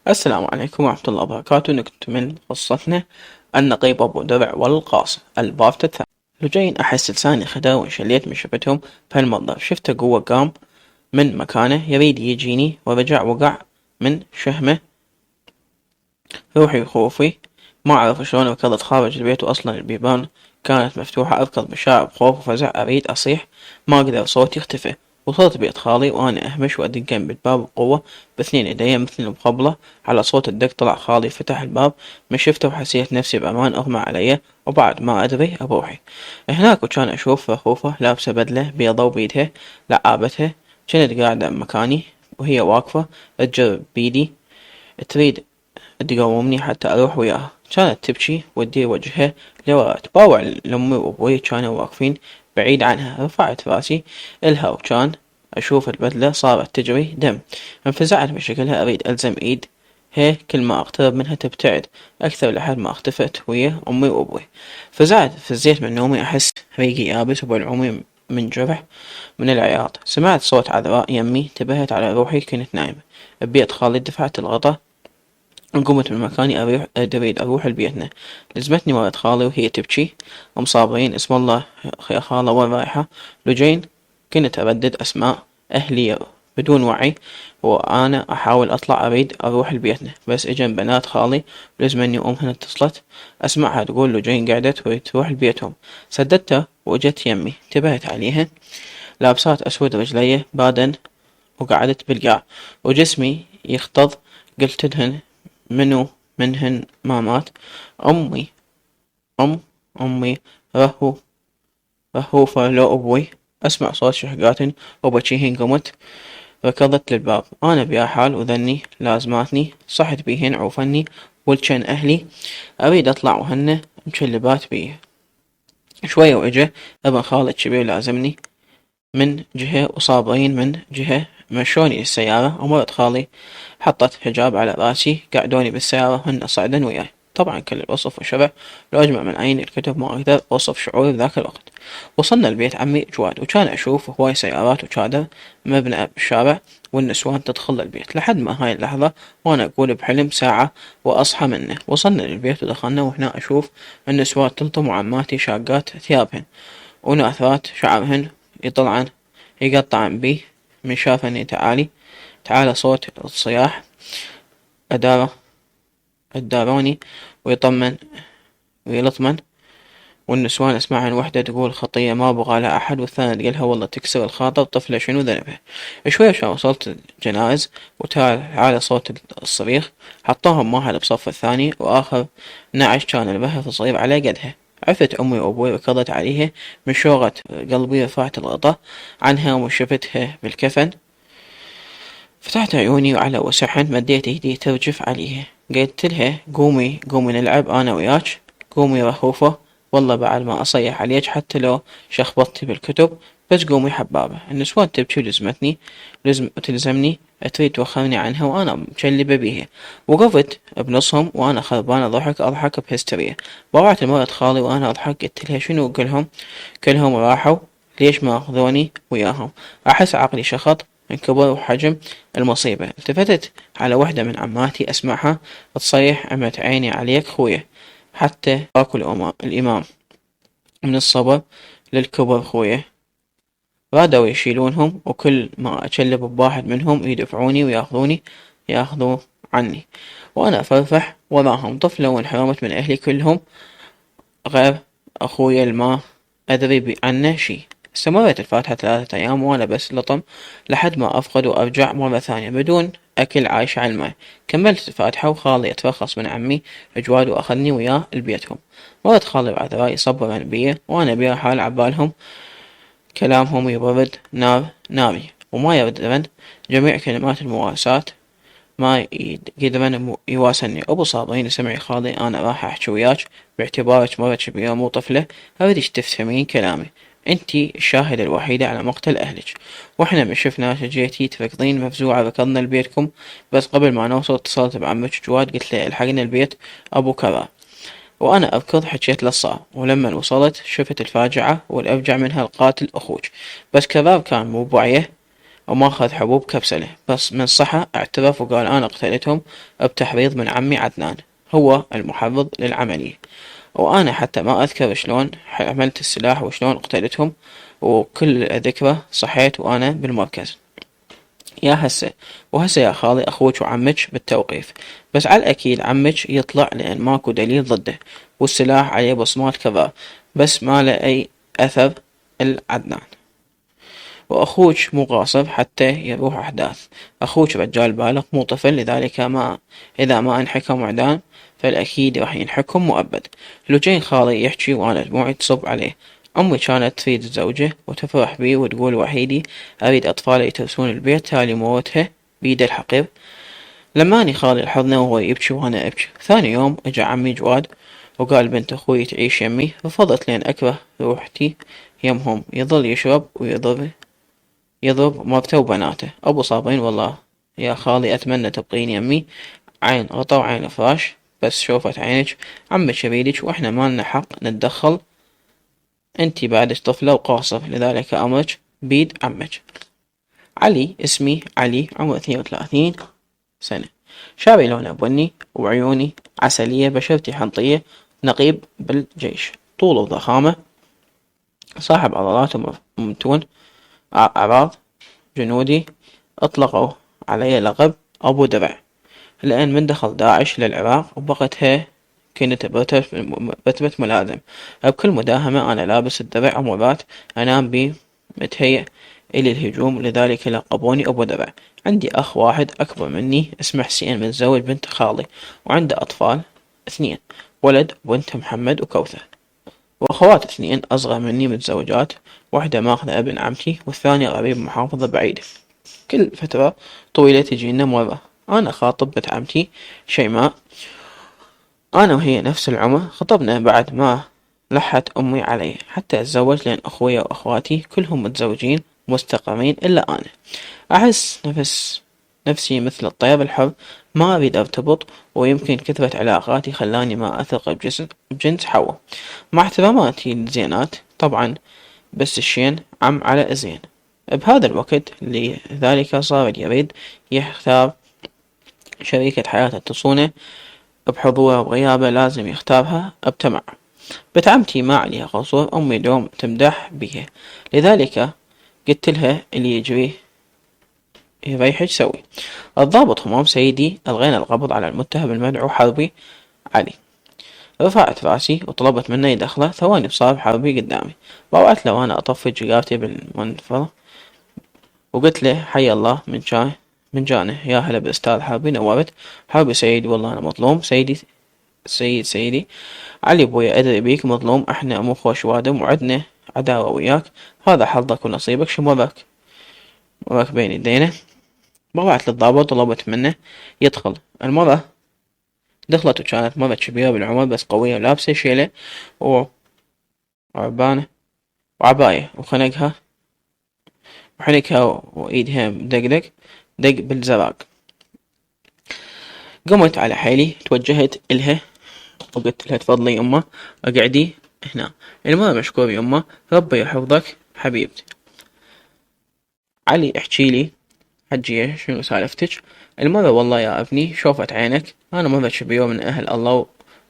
السلام عليكم ورحمة الله وبركاته. نكمل قصتنا النقيب أبو درع والقاص البارت الثاني. لجين أحس لساني خدا وانشليت من شفتهم بهالمنظر. شفته قوة قام من مكانه يريد يجيني ورجع وقع من شهمه. روحي وخوفي ما أعرف شلون ركضت خارج البيت وأصلا البيبان كانت مفتوحة. أركض بشارع بخوف وفزع أريد أصيح ما أقدر صوتي اختفى. وصلت بيت خالي وأنا أهمش وأدق بالباب بقوة باثنين إيديا مثل المقبلة. على صوت الدق طلع خالي فتح الباب من شفته وحسيت نفسي بأمان أغمى علي وبعد ما أدري أبوحي هناك. وكان أشوف فخوفة لابسة بدلة بيضة وبيدها لعابتها. كنت قاعدة مكاني وهي واقفة تجرب بيدي تريد تقومني حتى أروح وياها. كانت تبكي وتدير وجهها لورا تباوع لأمي وأبوي كانوا واقفين بعيد عنها. رفعت راسي إلها وكان أشوف البدلة صارت تجري دم. انفزعت من شكلها أريد ألزم إيد هي كل ما أقترب منها تبتعد أكثر لحد ما اختفت ويا أمي وأبوي. فزيت من نومي أحس ريقي يابس وبلعومي من جرح من العياط. سمعت صوت عذراء يمي انتبهت على روحي كنت نايمة ببيت خالد. دفعت الغطا قمت من مكاني أريد أروح لبيتنا. لزمتني مرت خالي وهي تبكي ومصابرين اسم الله يا خالة وين رايحة. لجين كنت أردد أسماء أهلي بدون وعي وأنا أحاول أطلع أريد أروح لبيتنا. بس إجن بنات خالي لزمني أمهن اتصلت أسمعها تقول لجين قعدت تريد تروح لبيتهم. سددتها وجت يمي انتبهت عليها لابسات أسود رجلي بادن وقعدت بالقاع وجسمي يختض. قلت لهن منو منهن ما مات؟ أمي أمي رهوفة لو أبوي. أسمع صوت شحقات وبجيهن. قمت ركضت للباب أنا بيا حال وذني لازماتني صحت بيهن عوفني ولشن أهلي أريد أطلع وهن مشلبات بيه. شوية وإجا ابن خالد شبير لازمني من جهة وصابرين من جهة مشوني السيارة. ومرت خالي حطت حجاب على راسي قعدوني بالسيارة هن صعدن وياي. طبعا كل الوصف والشبع لو أجمع من عين الكتب ما أقدر أوصف شعوري بذاك الوقت. وصلنا البيت عمي جواد وكان أشوف هواي سيارات وكادر مبنى بالشارع والنسوان تدخل البيت لحد ما هاي اللحظة وأنا أقول بحلم ساعة وأصحى منه. وصلنا للبيت ودخلنا وهنا أشوف النسوان تلطم وعماتي شاقات ثيابهن وناثرات شعرهن يقطعن بي من شافني تعالى صوت الصياح أداروني ويطمن ويلطمن. والنسوان اسمعن وحدة تقول خطية ما بغى لها أحد والثانية تقولها والله تكسر الخاطر طفلة شنو ذنبها. شوية عشان وصلت الجنائز وتعالى صوت الصريخ. حطوهم واحد بصف الثاني وآخر نعش كان البهر صغير على قدها. عرفت أمي وأبوي ركضت عليها من شوغة قلبي. رفعت الغطاء عنها وشفتها بالكفن. فتحت عيوني وعلى وسحن مديت ايدي ترجف عليها. قلت لها قومي نلعب أنا وياك. قومي رهوفة والله بعد ما أصيح عليك حتى لو شخبطتي بالكتب بس قومي حبابة. النسوان تبكي وتلزمني تريد توخرني عنها وأنا مشلبة بيها. وقفت بنصهم وأنا خربانة أضحك بهستيريا. ضوعت المرة خالي وأنا أضحك قلت لها شنو كلهم راحوا ليش ما أخذوني وياهم. أحس عقلي شخط من كبر وحجم المصيبة. التفتت على وحدة من عماتي أسمعها تصيح عمت عيني عليك خويا حتى أكل الإمام من الصبر للكبر خويا. رادوا يشيلونهم وكل ما أشلب بواحد منهم يدفعوني ياخذوا عني وأنا أفرفح وراهم. طفلة وانحرمت من أهلي كلهم غير أخويا الما أدري عنه شي. استمرت الفاتحة 3 أيام وأنا بس لطم لحد ما أفقد وأرجع مرة ثانية بدون أكل عايش على الماء. كملت الفاتحة وخالي يترخص من عمي جواد وأخذني وياه لبيتهم. مرت خالي بعذراء يصبرن بيه وأنا بيا حال عبالهم كلامهم يبرد ناري وما يقدرن جميع كلمات المواساة ما يقدرن يواسني. أبو صابرين سمعي خالي أنا راح أحكي وياك باعتبارك مرة كبيرة مو طفلة أريدك تفهمين كلامي. انتي الشاهدة الوحيدة على مقتل أهلك واحنا ما شفناش جيتي تفقدين مفزوعة. ركضنا لبيتكم بس قبل ما نوصل اتصلت بعمك جواد قلت له الحقنا البيت أبو كرار. وأنا أركض حكيت للصار ولما وصلت شفت الفاجعة والأفجع منها القاتل أخوك. بس كرار كان مو بوعيه وما أخذ حبوب كبسلة، بس من صحة اعترف وقال أنا قتلتهم بتحريض من عمي عدنان، هو المحرض للعملية، وأنا حتى ما أذكر شلون حملت السلاح وشلون قتلتهم، وكل ذكرى صحيت وأنا بالمركز. يا هسه وهسه يا خالي أخوك وعمك بالتوقيف، بس على الأكيد عمك يطلع لأن ماكو دليل ضده، والسلاح عليه بصمات كذا، بس ما له أي أثر العدنان. وأخوك مو غاصب حتى يروح أحداث، أخوك رجال بالغ مو طفل، لذلك إذا ما انحكم إعدام فالأكيد راح ينحكم مؤبد. لو جاي خالي يحكي وأنا دموعي تصب عليه. أمي كانت تريد زوجه وتفرح بيه وتقول وحيدي أريد أطفالي يترسون البيت، تالي موتها بيد الحقير. لماني خالي الحضنة وهو يبكي وأنا أبكي. ثاني يوم اجا عمي جواد وقال بنت أخوي تعيش يمي، رفضت لين أكره روحتي يمهم، يظل يشرب يضرب مرته وبناته. أبو صابرين والله يا خالي أتمنى تبقين يمي، عين غطا وعين فراش، بس شوفت عينك عمك يريدك وإحنا مالنا حق نتدخل، انتي بعدك طفلة وقاصر، لذلك أمرك بيد عمك. علي، اسمي علي، عمري 32 سنة، شعري لونه بني وعيوني عسلية، بشرتي حنطية، نقيب بالجيش، طول وضخامة، صاحب عضلات ومتون، أعراض جنودي، أطلقوا علي لقب أبو درع، لأن من دخل داعش للعراق وبقتها كنت برتبة ملازم، بكل مداهمة أنا لابس الدرع ومرات أنام بي متهيأ إلي الهجوم، لذلك لقبوني أبو درع. عندي أخ واحد أكبر مني اسمه حسين، متزوج بنت خالي وعنده أطفال 2، ولد وبنت محمد وكوثر، وأخوات 2 أصغر مني متزوجات، واحدة ماخذة ابن عمتي والثانية غريب محافظة بعيدة. كل فترة طويلة تجينا مرة أنا خاطب بنت عمتي شيماء، أنا وهي نفس العمر، خطبنا بعد ما لحت أمي علي حتى أتزوج، لأن أخويا وأخواتي كلهم متزوجين مستقرين إلا أنا. أحس نفسي مثل الطير الحر، ما أريد أرتبط، ويمكن كثرة علاقاتي خلاني ما أثق بجنس حوا، مع احتراماتي للزينات طبعا، بس الشين عم على الزين. بهذا الوقت لذلك صار يريد يختار شريكة حياته تصونه بحضوره وغيابه، لازم يختارها بتمع. بنت عمتي ما عليها قصور، أمي دوم تمدح بيها، لذلك قلت لها اللي يجريه يريحك سوي. الضابط همام سيدي ألغينا القبض على المتهم المدعو حربي علي. رفعت راسي وطلبت منه يدخله، ثواني بصاب حربي قدامي، روعت له وأنا أطفي جراتي بالمنفضة وقلت له حي الله من جانه، يا هلا بالأستاذ حربي. نورت. حربي سيدي والله أنا مظلوم، سيدي علي بويا أدري بيك مظلوم، احنا مو خوش وادم وعدنا عداوة وياك، هذا حظك ونصيبك، شو مرك بين يدينا. روعت للضابط طلبت منه يدخل. المرة دخلت وكانت مرة كبيرة بالعمر بس قوية، ولابسة شيلة وعبانة وعباية وحنكها وإيدها دق بالزراق. قمت على حيلي توجهت إلها وقلت لها تفضلي يمه اقعدي هنا. المرة مشكور يمه، ربي يحفظك حبيبتي. علي احكي لي حجية شنو سالفتك؟ المرة والله يا ابني شوفت عينك، انا مرة شبيرة من اهل الله،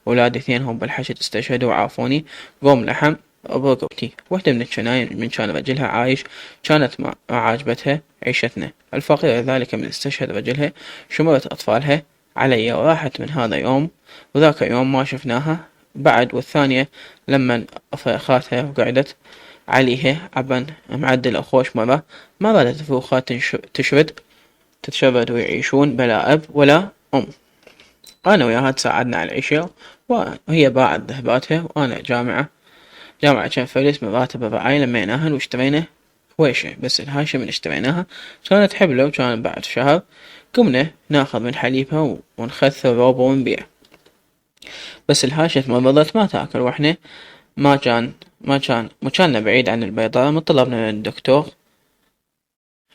وولادي 2 هم بالحشد استشهدوا وعافوني، قوم لحم برقبتي، وحدة من الشناين من كان رجلها عايش كانت ما عاجبتها عيشتنا الفقيرة، ذلك من استشهد رجلها شمرت أطفالها علي، وراحت من هذا يوم وذاك يوم ما شفناها بعد، والثانية لما أخاتها وقعدت عليها عبن معدل أخوش مرة ما رادت فروخات تتشرد ويعيشون بلا أب ولا أم. أنا وياها تساعدنا على العيشة، وهي باعت ذهباتها، وأنا جامعة كان فلس من راتب الرعاية لميناها واشترينا هويشة، بس الهاشة من اشتريناها كانت حبلة، وكان بعد شهر قمنا ناخذ من حليبها ونخثر روبه ونبيع، بس الهاشة تمرضت ما تاكل، واحنا مكاننا بعيد عن البيطرة، من طلبنا من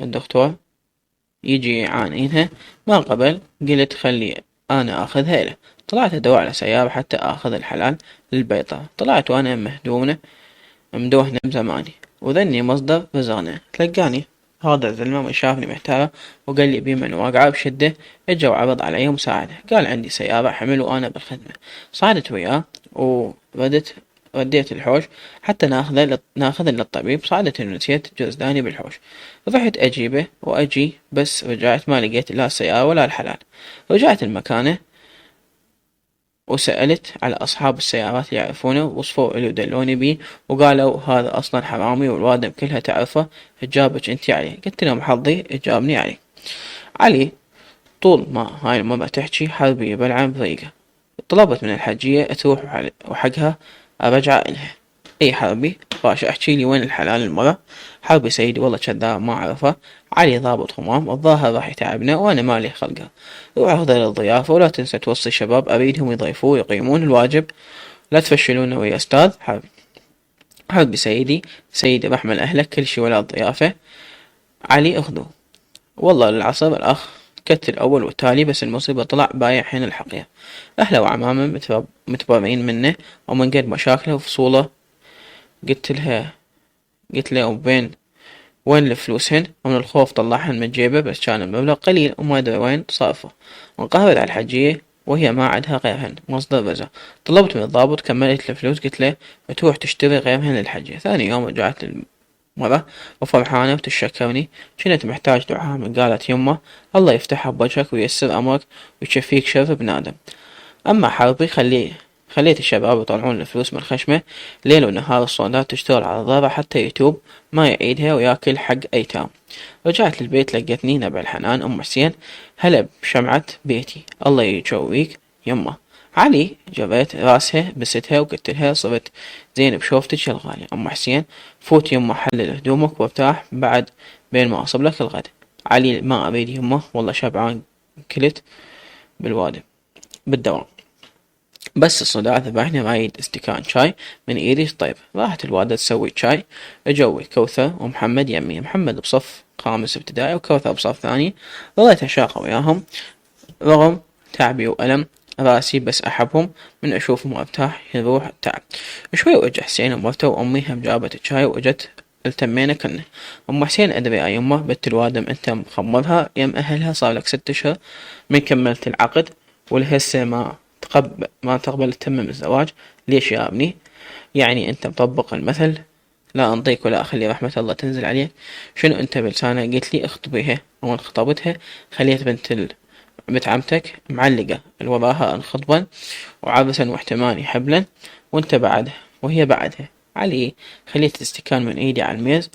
الدكتور يجي يعانينها ما قبل، قلت خلي أنا أخذها له. طلعت أدور على سيارة حتى أخذ الحلال للبيطرة، طلعت وأنا مدوهنة بزماني، وذني مصدر رزقنا تلقاني. هذا الزلمة من شافني محتارة وقال لي بما انه واقعة بشدة اجا وعرض علي مساعدة، قال عندي سيارة حمل وانا بالخدمة. صعدت وياه رديت الحوش حتى ناخذه للطبيب. صعدت انه نسيت جوزداني بالحوش. رحت اجيبه واجي بس رجعت ما لقيت لا السيارة ولا الحلال. رجعت المكانة وسألت على أصحاب السيارات اللي يعرفونه وصفوا اللي ودلوني بيه وقالوا هذا أصلا حرامي والوادم كلها تعرفه، جابك انتي عليه. قلت لهم حظي جابني عليه. علي طول ما هاي المرة تحكي حربي بلعن بريقة. طلبت من الحجية تروح وحقها أرجع إلها. اي حربي باش احكي لي وين الحلال المرة؟ حربي سيدي والله كذاب ما اعرفه. علي ضابط همام الظاهر راح يتعبنا وانا مالي خلقه. روح احضر الضيافة ولا تنسى توصي الشباب اريدهم يضيفوه ويقيمون الواجب، لا تفشلونه ويا استاذ. حربي سيدي رحمن اهلك كل شي ولا الضيافة. علي اخذوه. والله للعصر الاخ كت الاول والتالي بس المصيبة طلع بايع حين الحقيقة. اهله وعمامه متبرئين منه ومن قد مشاكله وفصوله. قلت له وين الفلوسهن؟ ومن الخوف طلعهن من جيبه بس كان المبلغ قليل وما ادري وين صرفه. وانقهرت على الحجية وهي ما عندها غيرهن مصدر رزق. طلبت من الضابط كملت الفلوس قلت له تروح تشتري غيرهن للحجية. ثاني يوم رجعت المرة وفرحانة وتشكرني. كنت محتاج دعاء من قالت يمه الله يفتحها بوجهك وييسر امرك ويشفيك شر ابن ادم. اما حربي خليت الشباب يطلعون الفلوس من خشمه ليل ونهار الصندات تشتغل على ضربة حتى يتوب ما يعيدها وياكل حق ايتام. رجعت للبيت لقيتني نبع الحنان ام حسين هلا بشمعة بيتي الله يجويك يمه. علي جبت راسها بستها وقلت لها صرت زين بشوفتك يا الغالية ام حسين، فوت يمه حلل هدومك وارتاح بعد بين ما اصب لك الغد. علي ما اريد يمه والله شبعان كلت بالدوام. بس الصداع ذبحني رايد استكان شاي من ايدي. طيب راحت الوالدة تسوي شاي. اجوي كوثر ومحمد يمي، محمد بصف خامس ابتدائي وكوثر بصف ثاني. ظليت اشاقة وياهم رغم تعبي وألم راسي بس أحبهم من أشوفهم وأرتاح يروح التعب. شوي وإجا حسين ومرته وأمي هم جابت الشاي وإجت التمينا كنا. أم حسين أدري يا يمه بنت الوادم أنت مخمرها يم أهلها صار لك 6 أشهر من كملت العقد ولهسه ما تقبل تتمم الزواج. ليش يا ابني؟ يعني أنت مطبق المثل لا أنطيك ولا أخلي رحمة الله تنزل عليك. شنو أنت بلسانة قلت لي اخطبيها ومن خطبتها خليت بنت عمتك معلقة الوراها الخطبا وعبسا واحتمالي حبلا وانت بعدها وهي بعدها. علي خليت الاستكان من ايدي على الميز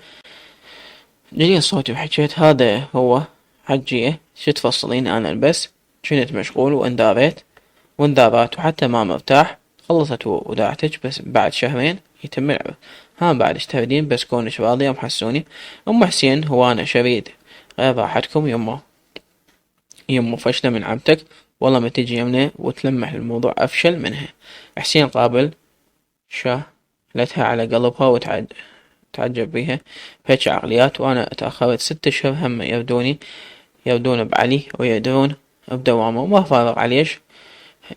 جليت صوتي وحكيت هذا هو حجية شو تفصلين انا بس كنت مشغول واندارات وحتى ما مرتاح. خلصت وداعتك بس بعد شهرين يتم العرض. ها بعد تهدين بس كونش راضية ومحسوني. ام حسين هو انا شريد غير راحتكم يمه فشلة من عمتك والله ما تجي يمنه وتلمح الموضوع أفشل منها. حسين قابل شالتها على قلبها وتعجب بيها بهيج عقليات وأنا تأخرت 6 أشهر هم يردون بعلي ويدرون بدوامه وما فارق عليش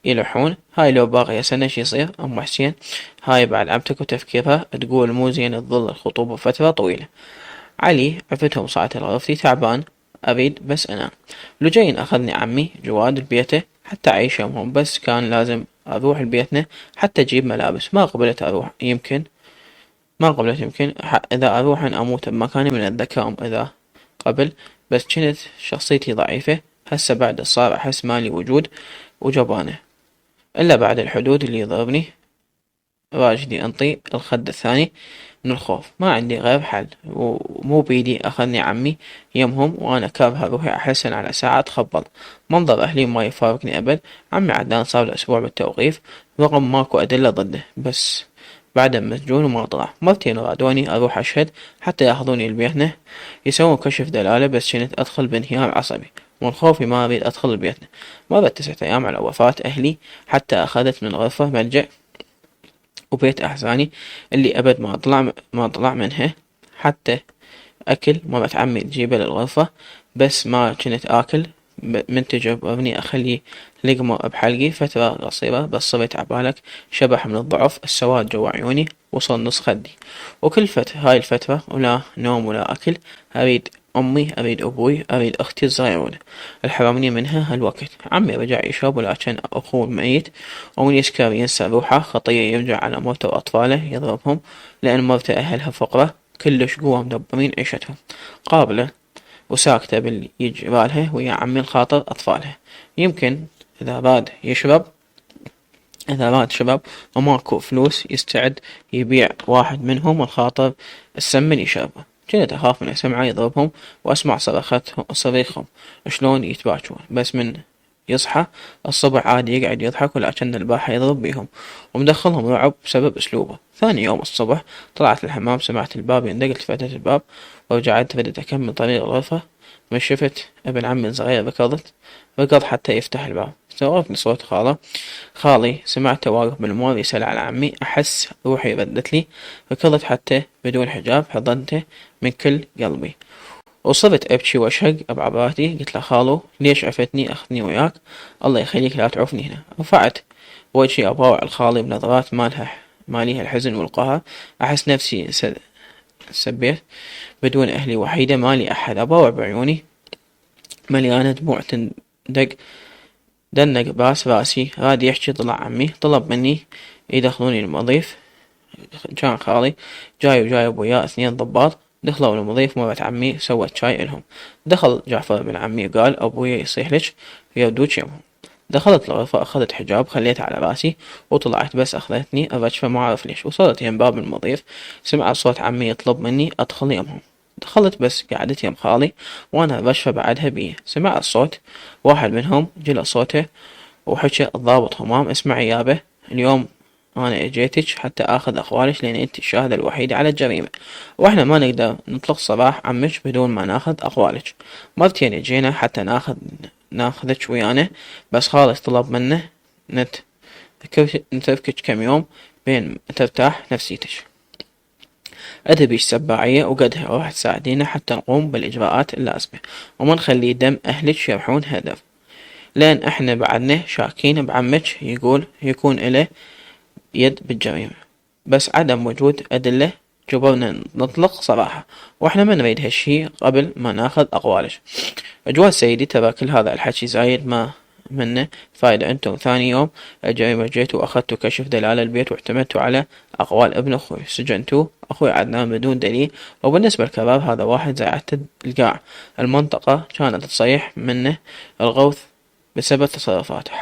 يلحون. هاي لو باقية سنة شي يصير أم حسين؟ هاي بعد عمتك وتفكيرها تقول مو زين تظل الخطوبة فترة طويلة. علي عفتهم صعت الغرفتي تعبان أريد بس أنام. لو جاين أخذني عمي جواد لبيته حتى أعيش يومهم بس كان لازم أروح لبيتنا حتى أجيب ملابس. ما قبلت يمكن إذا أروح أن أموت بمكاني من الذكاء إذا قبل بس كنت شخصيتي ضعيفة. هسه بعد صار أحس مالي وجود وجبانة إلا بعد الحدود اللي يضربني راجدي أنطي الخد الثاني من الخوف. ما عندي غير حل ومو بيدي أخذني عمي يمهم وأنا كارهة روحي أحسن على ساعة تخبط. منظر أهلي ما يفارقني أبد. عمي عدنان صار له أسبوع بالتوقيف رغم ماكو أدلة ضده بس بعد مسجون وما طلع. مرتين رادوني أروح أشهد حتى ياخذوني لبيتنا يسوون كشف دلالة بس كنت أدخل بانهيار عصبي من خوفي ما أريد أدخل لبيتنا. مرت 9 أيام على وفاة أهلي حتى أخذت من الغرفة ملجأ وبيت أحزاني اللي أبد ما طلع منها حتى أكل. مرت عمي تجيبه للغرفة بس ما كنت آكل من تجبرني أخلي لقمة بحلقي فترة قصيرة بس صرت عبالك شبح من الضعف. السواد جوا عيوني وصل نص خدي وكل هاي الفترة ولا نوم ولا أكل. أريد أمي، أريد أبوي، أريد أختي الصغيرة. الحرمني منها هالوقت. عمي رجع يشرب ولكن أخوه ميت، ومن يسكر ينسى روحه، خطية يرجع على مرته وأطفاله يضربهم، لأن مرته أهلها فقرة كلش قوة مدبرين عيشتهم، قابلة وساكتة باللي يجرالها ويا عمي الخاطر أطفالها. يمكن إذا راد يشرب إذا راد شباب وماكو فلوس يستعد يبيع واحد منهم الخاطر السم يشربه. كنت أخاف من أسمعه يضربهم وأسمع صريخهم شلون يتباكون، بس من يصحى الصبح عادي يقعد يضحك ولكن الباحة يضرب بيهم ومدخلهم رعب بسبب أسلوبه. ثاني يوم الصبح طلعت الحمام، سمعت الباب يندق، التفتت الباب ورجعت بدأت أكمل طريق الغرفة. ما شفت ابن عمي الصغير ركض حتى يفتح الباب. استغربت لصوت خالي سمعته واقف بالمول يسأل على عمي. أحس روحي ردت لي، ركضت حتى بدون حجاب، حضنته من كل قلبي وصرت أبكي وأشهق بعبراتي. قلت له خالو ليش عفتني، أخذني وياك، الله يخليك لا تعوفني هنا. رفعت وجهي أباوع الخالي بنظرات ماليها الحزن والقهر. أحس نفسي سبيت بدون أهلي، وحيدة مالي أحد. أباوع بعيوني مليانة دموع دنق باس راسي. راد يحكي طلع عمي، طلب مني يدخلوني المضيف. كان خالي جاي وجايب وياه 2 ضباط. دخلوا المضيف، مرت عمي سوت شاي إلهم. دخل جعفر بن عمي وقال أبويا يصيح لك يردوك يمهم. دخلت الغرفة، أخذت حجاب خليته على راسي وطلعت، بس أخذتني الرجفة ما أعرف ليش. وصلت يم باب المضيف، سمعت صوت عمي يطلب مني أدخل يمهم. دخلت بس قعدت يم خالي وأنا الرجفة بعدها بيه. سمعت الصوت واحد منهم جلى صوته وحكى الضابط همام اسمعي يابا، اليوم أنا اجيتك حتى آخذ أقوالك لأن أنت الشاهدة الوحيدة على الجريمة، وإحنا ما نقدر نطلق سراح عمك بدون ما ناخذ أقوالك. مرتين اجينا حتى ناخذك ويانا، بس خالك طلب منه نتركك كم يوم بين ترتاح نفسيتك. أدبيش سباعية وقدها راح تساعدينا حتى نقوم بالإجراءات اللازمة وما نخلي دم أهلك يرحون هدف، لأن إحنا بعدنا شاكين بعمك يكون إله يد بالجريمة، بس عدم وجود أدلة جبرنا نطلق صراحة، وإحنا ما نريد هالشي قبل ما ناخذ أقوالك. أجواد سيدي، ترى كل هذا الحكي زايد ما منه فايدة. أنتم ثاني يوم الجريمة جيتوا وأخذتوا كشف دلالة البيت واعتمدتوا على أقوال ابن أخوي، سجنتوا أخوي عدنان بدون دليل. وبالنسبة للكباب، هذا واحد زي عتد القاع، المنطقة كانت تصيح منه الغوث بسبب تصرفاته.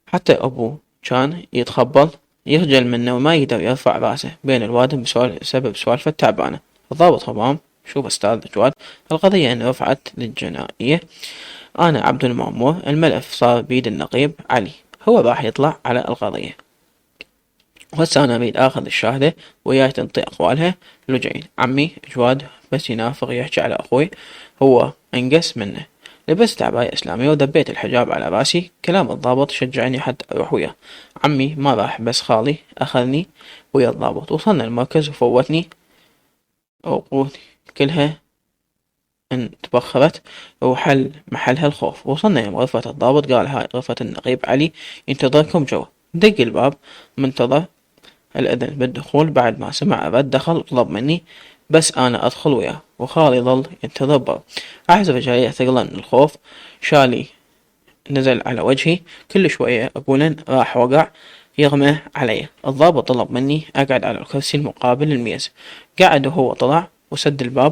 حتى أبوه كان يتخبل يخجل منه وما يقدر يرفع راسه بين الوادم بسبب سوالفه التعبانة. الضابط همام، شوف أستاذ جواد، القضية أن رفعت للجنائية، أنا عبد المأمور، الملف صار بيد النقيب علي، هو راح يطلع على القضية، وهسه أنا أريد آخذ الشاهدة وياي تنطي أقوالها لجين. عمي جواد بس ينافق يحكي على أخوي، هو أنقص منه. لبست عباية إسلامية ودبيت الحجاب على راسي. كلام الضابط شجعني حتى أروح وياه. عمي ما راح، بس خالي أخذني ويا الضابط. وصلنا المركز وفوتني وقوتي كلها انتبخرت وحل محلها الخوف. وصلنا يوم غرفة الضابط، قال هاي غرفة النقيب علي ينتظركم جوا. دق الباب، منتظر الأذن بالدخول. بعد ما سمع الرد دخل وطلب مني بس أنا أدخل وياه، وخالي ظل ينتظر برا. أحس رجلي ثقلا من الخوف، شالي نزل على وجهي. كل شوية أقول راح وقع يغمى علي. الضابط طلب مني أقعد على الكرسي المقابل للميز، قعد وهو طلع وسد الباب